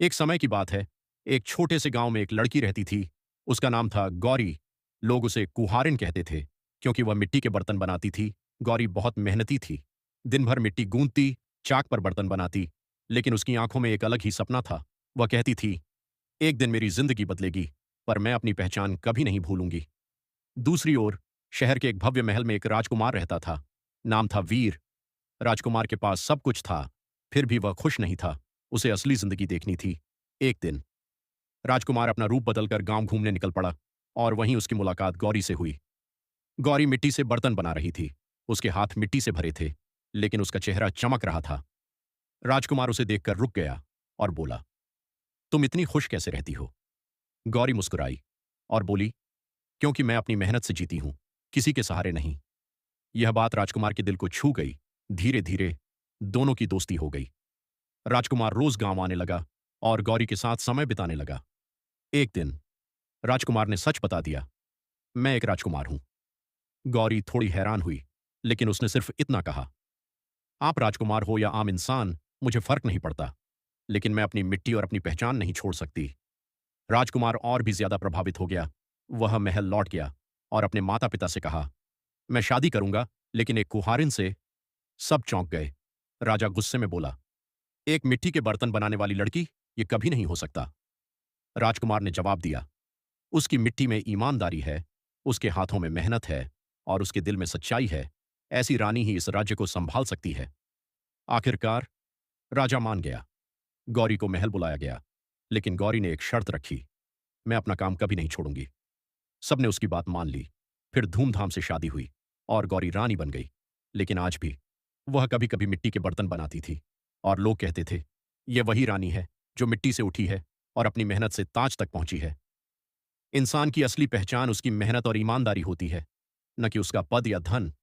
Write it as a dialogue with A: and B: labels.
A: एक समय की बात है। एक छोटे से गांव में एक लड़की रहती थी। उसका नाम था गौरी। लोग उसे कुहारिन कहते थे, क्योंकि वह मिट्टी के बर्तन बनाती थी। गौरी बहुत मेहनती थी। दिन भर मिट्टी गूंथती, चाक पर बर्तन बनाती। लेकिन उसकी आंखों में एक अलग ही सपना था। वह कहती थी, एक दिन मेरी जिंदगी बदलेगी, पर मैं अपनी पहचान कभी नहीं भूलूंगी। दूसरी ओर, शहर के एक भव्य महल में एक राजकुमार रहता था। नाम था वीर। राजकुमार के पास सब कुछ था, फिर भी वह खुश नहीं था। उसे असली जिंदगी देखनी थी। एक दिन राजकुमार अपना रूप बदलकर गांव घूमने निकल पड़ा, और वहीं उसकी मुलाकात गौरी से हुई। गौरी मिट्टी से बर्तन बना रही थी। उसके हाथ मिट्टी से भरे थे, लेकिन उसका चेहरा चमक रहा था। राजकुमार उसे देखकर रुक गया और बोला, तुम इतनी खुश कैसे रहती हो? गौरी मुस्कुराई और बोली, क्योंकि मैं अपनी मेहनत से जीती हूं, किसी के सहारे नहीं। यह बात राजकुमार के दिल को छू गई। धीरे धीरे दोनों की दोस्ती हो गई। राजकुमार रोज गांव आने लगा और गौरी के साथ समय बिताने लगा। एक दिन राजकुमार ने सच बता दिया, मैं एक राजकुमार हूं। गौरी थोड़ी हैरान हुई, लेकिन उसने सिर्फ इतना कहा, आप राजकुमार हो या आम इंसान, मुझे फर्क नहीं पड़ता, लेकिन मैं अपनी मिट्टी और अपनी पहचान नहीं छोड़ सकती। राजकुमार और भी ज्यादा प्रभावित हो गया। वह महल लौट गया और अपने माता पिता से कहा, मैं शादी करूंगा, लेकिन एक कुहारिन से। सब चौंक गए। राजा गुस्से में बोला, एक मिट्टी के बर्तन बनाने वाली लड़की, ये कभी नहीं हो सकता। राजकुमार ने जवाब दिया, उसकी मिट्टी में ईमानदारी है, उसके हाथों में मेहनत है, और उसके दिल में सच्चाई है। ऐसी रानी ही इस राज्य को संभाल सकती है। आखिरकार राजा मान गया। गौरी को महल बुलाया गया, लेकिन गौरी ने एक शर्त रखी, मैं अपना काम कभी नहीं छोड़ूंगी। सबने उसकी बात मान ली। फिर धूमधाम से शादी हुई और गौरी रानी बन गई। लेकिन आज भी वह कभी कभी मिट्टी के बर्तन बनाती थी, और लोग कहते थे, यह वही रानी है जो मिट्टी से उठी है और अपनी मेहनत से ताज तक पहुंची है। इंसान की असली पहचान उसकी मेहनत और ईमानदारी होती है, न कि उसका पद या धन।